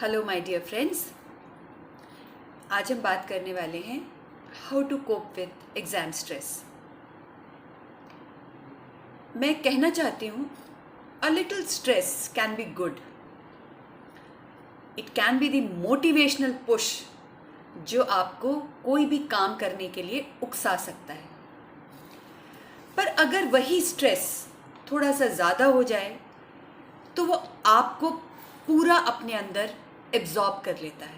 Hello my dear friends. आज हम बात करने वाले हैं how to cope with exam stress. मैं कहना चाहती हूँ a little stress can be good. It can be the motivational push जो आपको कोई भी काम करने के लिए उकसा सकता है। पर अगर वही स्ट्रेस थोड़ा सा ज़्यादा हो जाए तो वो आपको पूरा अपने अंदर एब्जॉर्ब कर लेता है।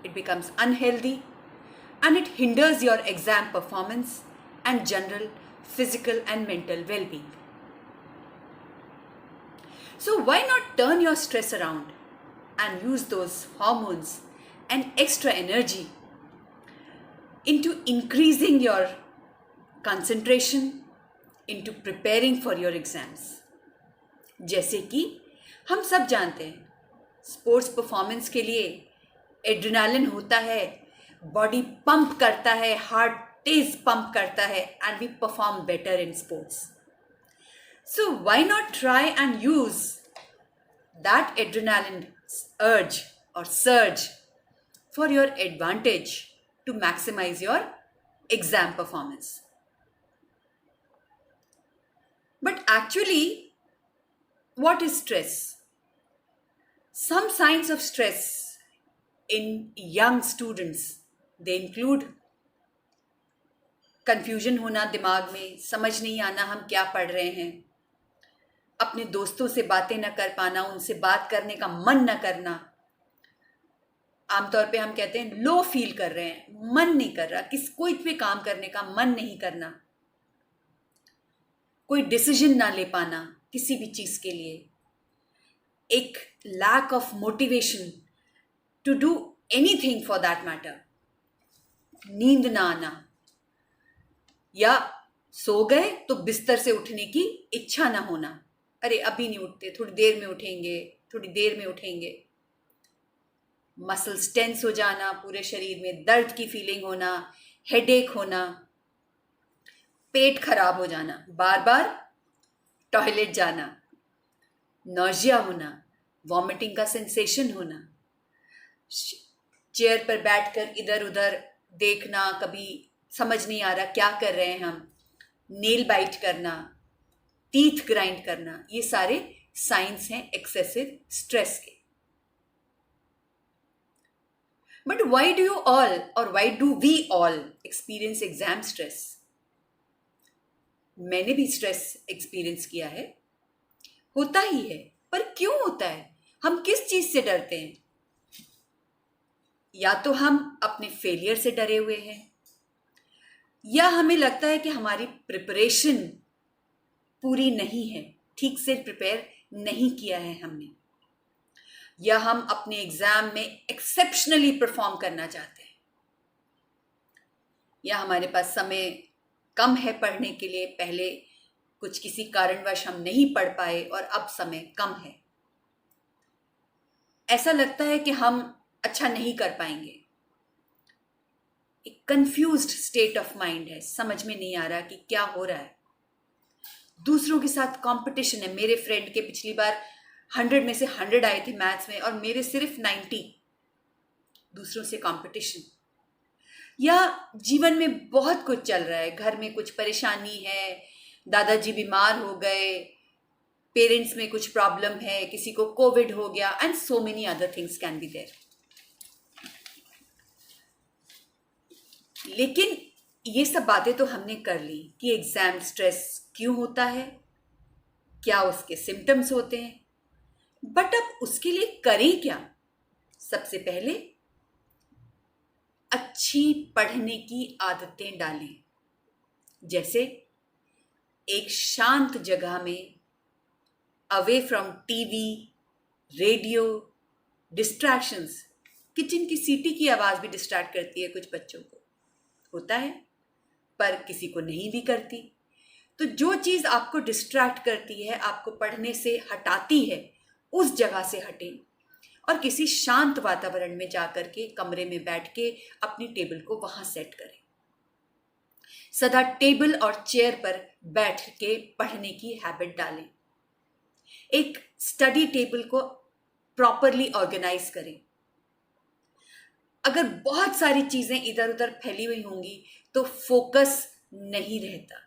It becomes unhealthy and it hinders your exam performance and general physical and mental well-being. So why not turn your stress around and use those hormones and extra energy into increasing your concentration, into preparing for your exams. जैसे कि हम सब जानते हैं sports performance के लिए adrenaline होता है, बॉडी पंप करता है, हार्ट तेज पंप करता है and we perform better in sports. So why not try and use that adrenaline urge or surge for your advantage to maximize your exam performance. But actually, what is stress? Some signs of stress in young students, they include confusion होना दिमाग में, समझ नहीं आना हम क्या पढ़ रहे हैं, अपने दोस्तों से बातें न कर पाना, उनसे बात करने का मन न करना. आमतौर पे हम कहते हैं लो फील कर रहे हैं, मन नहीं कर रहा, कोई भी काम करने का मन नहीं करना, कोई डिसीजन ना ले पाना किसी भी चीज़ के लिए, एक lack of motivation to do anything for that matter, नींद ना आना, या सो गए तो बिस्तर से उठने की इच्छा ना होना, अरे अभी नहीं उठते, थोड़ी देर में उठेंगे, थोड़ी देर में उठेंगे. मसल्स टेंस हो जाना, पूरे शरीर में दर्द की फीलिंग होना, हेडेक होना, पेट खराब हो जाना, बार बार टॉयलेट जाना, नौजिया होना, वॉमिटिंग का सेंसेशन होना, चेयर पर बैठकर इधर उधर देखना, कभी समझ नहीं आ रहा क्या कर रहे हैं हम, नेल बाइट करना, टीथ ग्राइंड करना, ये सारे साइंस हैं एक्सेसिव स्ट्रेस के. But why do you all और why do we all experience exam stress? मैंने भी स्ट्रेस एक्सपीरियंस किया है, होता ही है, पर क्यों होता है? हम किस चीज से डरते हैं? या तो हम अपने फेलियर से डरे हुए हैं, या हमें लगता है कि हमारी प्रिपरेशन पूरी नहीं है, ठीक से प्रिपेयर नहीं किया है हमने, या हम अपने एग्जाम में एक्सेप्शनली परफॉर्म करना चाहते हैं, या हमारे पास समय कम है पढ़ने के लिए, पहले कुछ किसी कारणवश हम नहीं पढ़ पाए और अब समय कम है, ऐसा लगता है कि हम अच्छा नहीं कर पाएंगे. एक कंफ्यूज्ड स्टेट ऑफ माइंड है, समझ में नहीं आ रहा कि क्या हो रहा है. दूसरों के साथ कंपटीशन है, मेरे फ्रेंड के पिछली बार 100 में से 100 आए थे मैथ्स में और मेरे सिर्फ 90. दूसरों से कंपटीशन. या जीवन में बहुत कुछ चल रहा है, घर में कुछ परेशानी है, दादाजी बीमार हो गए, पेरेंट्स में कुछ प्रॉब्लम है, किसी को कोविड हो गया, and so many other things can be there. लेकिन ये सब बातें तो हमने कर ली कि एग्जाम स्ट्रेस क्यों होता है, क्या उसके सिम्टम्स होते हैं, बट अब उसके लिए करें क्या? सबसे पहले अच्छी पढ़ने की आदतें डालें, जैसे एक शांत जगह में, away from TV, radio, distractions. Kitchen की सीटी की आवाज़ भी डिस्ट्रैक्ट करती है कुछ बच्चों को, होता है, पर किसी को नहीं भी करती. तो जो चीज़ आपको डिस्ट्रैक्ट करती है, आपको पढ़ने से हटाती है, उस जगह से हटें और किसी शांत वातावरण में जाकर के कमरे में बैठ के अपनी टेबल को वहाँ सेट करें. सदा टेबल और चेयर पर बैठ के पढ़ने की हैबिट डालें. एक स्टडी टेबल को प्रॉपरली ऑर्गेनाइज करें। अगर बहुत सारी चीजें इधर उधर फैली हुई होंगी तो फोकस नहीं रहता।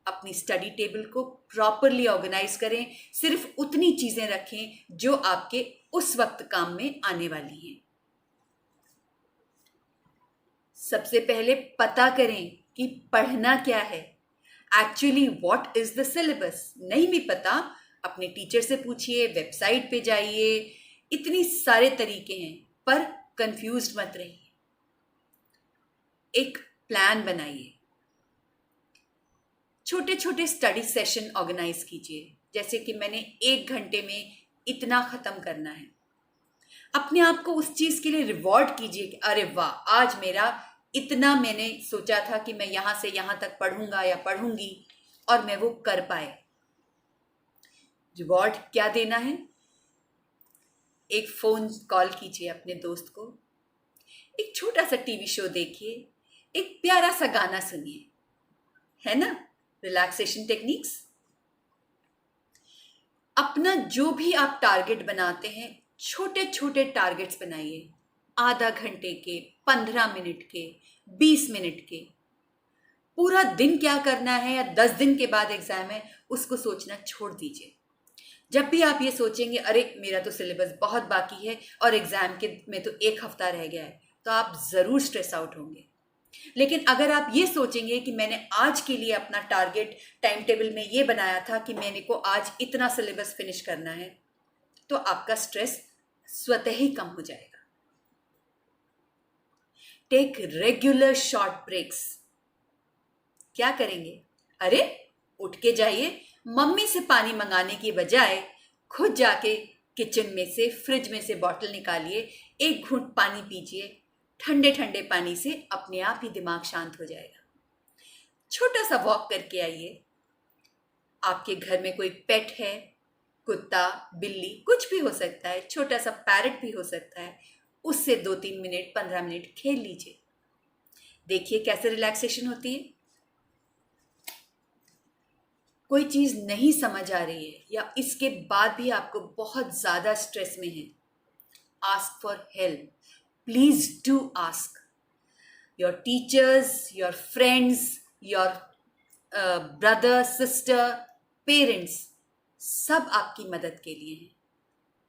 अपनी स्टडी टेबल को प्रॉपरली ऑर्गेनाइज करें, सिर्फ उतनी चीजें रखें जो आपके उस वक्त काम में आने वाली हैं। सबसे पहले पता करें कि पढ़ना क्या है। Actually what is the syllabus नहीं भी पता, अपने टीचर से पूछिए, वेबसाइट पे जाइए, इतनी सारे तरीके हैं, पर कंफ्यूज्ड मत रहिए। एक प्लान बनाइए, छोटे छोटे स्टडी सेशन ऑर्गेनाइज कीजिए, जैसे कि मैंने 1 घंटे में इतना खत्म करना है। अपने आप को उस चीज के लिए रिवॉर्ड कीजिए कि अरे वाह, आज मेरा इतना, मैंने सोचा था कि मैं यहां से यहां तक पढ़ूंगा या पढ़ूंगी और मैं वो कर पाए। रिवॉर्ड क्या देना है? एक फोन कॉल कीजिए अपने दोस्त को, एक छोटा सा टीवी शो देखिए, एक प्यारा सा गाना सुनिए, है ना? Relaxation techniques. अपना जो भी आप टारगेट बनाते हैं, छोटे छोटे टारगेट्स बनाइए, आधा घंटे के, 15 मिनट के, 20 मिनट के। पूरा दिन क्या करना है या 10 दिन के बाद एग्जाम है, उसको सोचना छोड़ दीजिए। जब भी आप ये सोचेंगे अरे मेरा तो सिलेबस बहुत बाकी है और एग्जाम के में तो 1 हफ्ता रह गया है, तो आप जरूर स्ट्रेस आउट होंगे। लेकिन अगर आप ये सोचेंगे कि मैंने आज के लिए अपना टारगेट टाइम टेबल में ये बनाया था कि मैंने को आज इतना सिलेबस फिनिश करना है, तो आपका स्ट्रेस स्वतः ही कम हो जाएगा। Take regular short breaks. क्या करेंगे? अरे उठ के जाइए, मम्मी से पानी मंगाने की बजाय खुद जाके किचन में से, फ्रिज में से बॉटल निकालिए, एक घूंट पानी पीजिए। ठंडे ठंडे पानी से अपने आप ही दिमाग शांत हो जाएगा। छोटा सा वॉक करके आइए। आपके घर में कोई पेट है, कुत्ता, बिल्ली, कुछ भी हो सकता है, छोटा सा पैरट भी हो सकता है, उससे 2-3 मिनट, 15 मिनट खेल लीजिए। देखिए कैसे रिलैक्सेशन होती है। कोई चीज नहीं समझ आ रही है या इसके बाद भी आपको बहुत ज्यादा स्ट्रेस में है, ask for help. Please do ask your teachers, your friends, your brother, sister, parents, सब आपकी मदद के लिए हैं।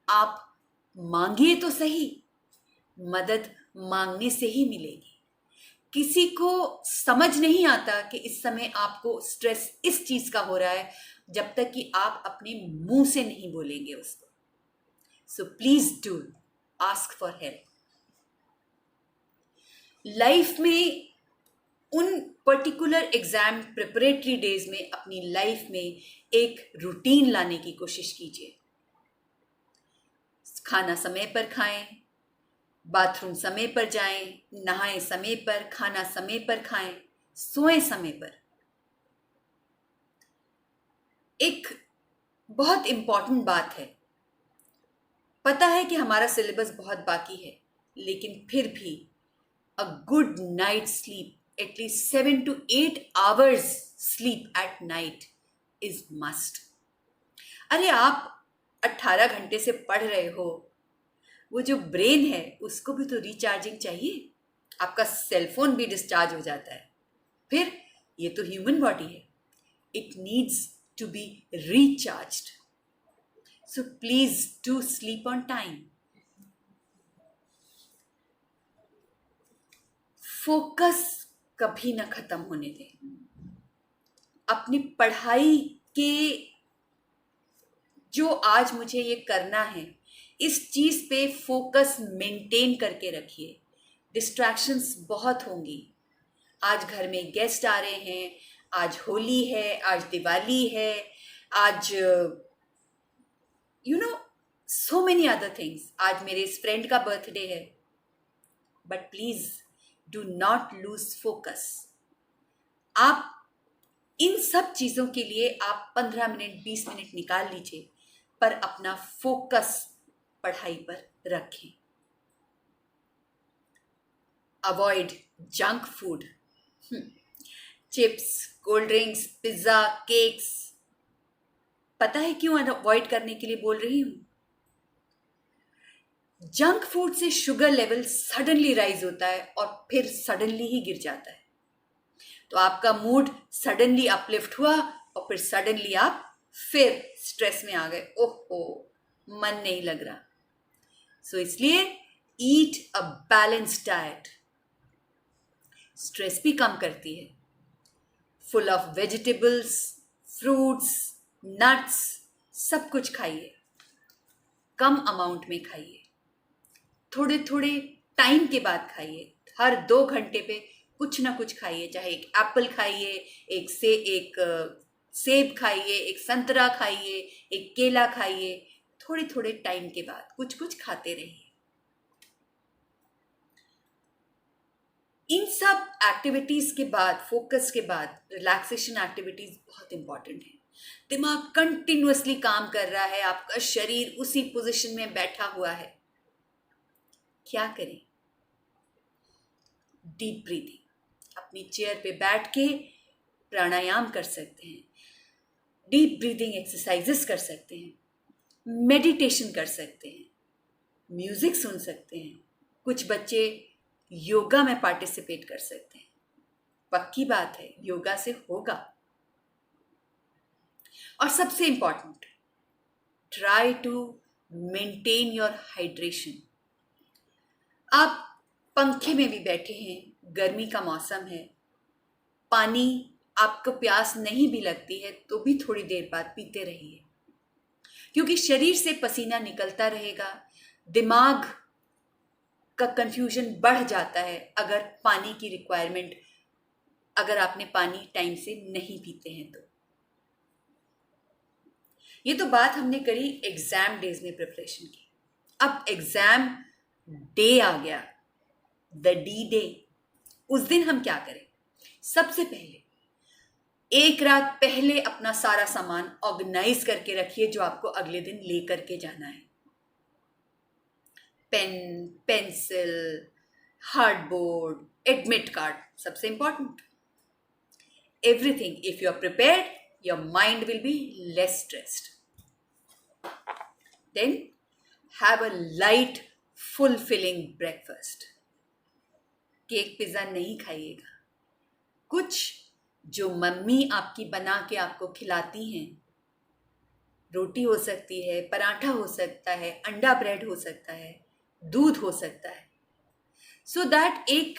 आप मांगिए तो सही, मदद मांगने से ही मिलेगी। किसी को समझ नहीं आता कि इस समय आपको स्ट्रेस इस चीज का हो रहा है जब तक कि आप अपने मुंह से नहीं बोलेंगे उसको। सो please do ask for help. Life में उन पर्टिकुलर एग्जाम प्रिपरेटरी डेज में अपनी लाइफ में एक रूटीन लाने की कोशिश कीजिए। खाना समय पर खाएं, बाथरूम समय पर जाएं, नहाएं समय पर, खाना समय पर खाएं, सोएं समय पर। एक बहुत इंपॉर्टेंट बात है, पता है कि हमारा सिलेबस बहुत बाकी है, लेकिन फिर भी a good night sleep, at least 7 to 8 hours sleep at night is must. अरे आप 18 घंटे से पढ़ रहे हो, वो जो ब्रेन है उसको भी तो रिचार्जिंग चाहिए। आपका सेलफोन भी डिस्चार्ज हो जाता है, फिर ये तो ह्यूमन बॉडी है, it needs to be recharged. So please do sleep on time. Focus कभी ना खत्म होने दें। अपनी पढ़ाई के, जो आज मुझे ये करना है, इस चीज पे फोकस मेंटेन करके रखिए। डिस्ट्रैक्शंस बहुत होंगी। आज घर में गेस्ट आ रहे हैं, आज होली है, आज दिवाली है, आज सो मेनी अदर थिंग्स, आज मेरे इस फ्रेंड का बर्थडे है। But please do not lose focus. आप इन सब चीजों के लिए आप 15 मिनट, 20 मिनट निकाल लीजिए, पर अपना फोकस पढ़ाई पर रखें। Avoid junk food, chips, cold drinks, pizza, cakes. पता है क्यों अवॉइड करने के लिए बोल रही हूं? जंक फूड से शुगर लेवल सडनली राइज होता है और फिर सडनली ही गिर जाता है। तो आपका मूड सडनली अपलिफ्ट हुआ और फिर सडनली आप फिर स्ट्रेस में आ गए, ओहो मन नहीं लग रहा। सो इसलिए ईट अ बैलेंस्ड डाइट, स्ट्रेस भी कम करती है। Full of vegetables, fruits, nuts, सब कुछ खाइए, कम अमाउंट में खाइए, थोड़े थोड़े टाइम के बाद खाइए। हर 2 घंटे पे कुछ ना कुछ खाइए, चाहे एक एप्पल खाइए, एक सेब खाइए, एक संतरा खाइए, एक केला खाइए। थोड़े थोड़े टाइम के बाद कुछ कुछ खाते रहिए। इन सब एक्टिविटीज के बाद, फोकस के बाद, रिलैक्सेशन एक्टिविटीज बहुत इंपॉर्टेंट है। दिमाग कंटिन्यूअसली काम कर रहा है, आपका शरीर उसी पोजीशन में बैठा हुआ है। क्या करें? डीप ब्रीदिंग, अपनी चेयर पे बैठ के प्राणायाम कर सकते हैं, डीप ब्रीदिंग एक्सरसाइजेस कर सकते हैं, मेडिटेशन कर सकते हैं, म्यूजिक सुन सकते हैं। कुछ बच्चे योगा में पार्टिसिपेट कर सकते हैं। पक्की बात है, योगा से होगा। और सबसे important, try to maintain your hydration. आप पंखे में भी बैठे हैं, गर्मी का मौसम है, पानी आपको प्यास नहीं भी लगती है तो भी थोड़ी देर बाद पीते रहिए, क्योंकि शरीर से पसीना निकलता रहेगा, दिमाग का कंफ्यूजन बढ़ जाता है अगर पानी की रिक्वायरमेंट, अगर आपने पानी टाइम से नहीं पीते हैं तो। ये तो बात हमने करी एग्जाम डेज में प्रिपरेशन की। अब एग्जाम डे आ गया, द डी डे। उस दिन हम क्या करें? सबसे पहले एक रात पहले अपना सारा सामान ऑर्गेनाइज करके रखिए जो आपको अगले दिन ले करके जाना है। Pen, pencil, hardboard, admit card, सबसे important. Everything, if you are prepared, your mind will be less stressed. Then have a light fulfilling breakfast. Cake pizza नहीं खाइएगा, कुछ जो मम्मी आपकी बना के आपको खिलाती हैं। रोटी हो सकती है, पराठा हो सकता है, अंडा ब्रेड हो सकता है, दूध हो सकता है, सो दैट एक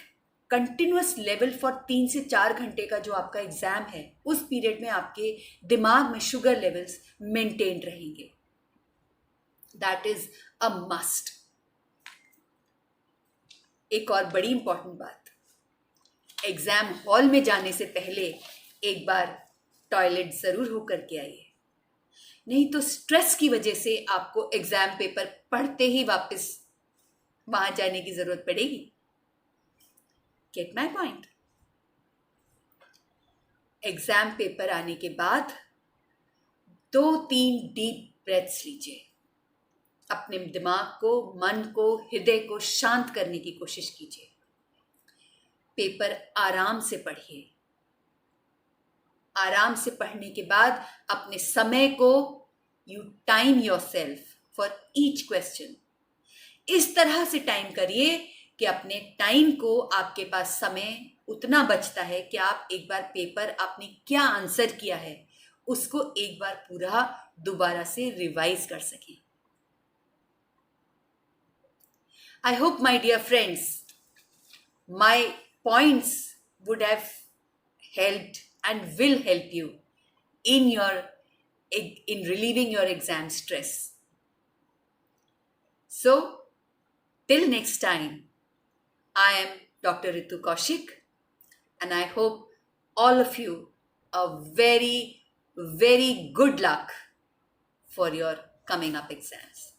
कंटिन्यूअस लेवल फॉर 3 से 4 घंटे का जो आपका एग्जाम है, उस पीरियड में आपके दिमाग में शुगर लेवल्स मेंटेन रहेंगे। That is a must. एक और बड़ी इंपॉर्टेंट बात, एग्जाम हॉल में जाने से पहले एक बार टॉयलेट जरूर होकर के आइए, नहीं तो स्ट्रेस की वजह से आपको एग्जाम पेपर पढ़ते ही वापस वहां जाने की जरूरत पड़ेगी। Get my point? Exam paper आने के बाद 2-3 डीप ब्रेथ्स लीजिए, अपने दिमाग को, मन को, हृदय को शांत करने की कोशिश कीजिए। पेपर आराम से पढ़िए। आराम से पढ़ने के बाद अपने समय को, you time yourself for each question. इस तरह से टाइम करिए कि अपने टाइम को, आपके पास समय उतना बचता है कि आप एक बार पेपर आपने क्या आंसर किया है उसको एक बार पूरा दोबारा से रिवाइज कर सकें। I hope, my dear friends, my points would have helped and will help you in relieving your exam stress. So, till next time, I am Dr. Ritu Kaushik, and I hope all of you a very, very good luck for your coming up exams.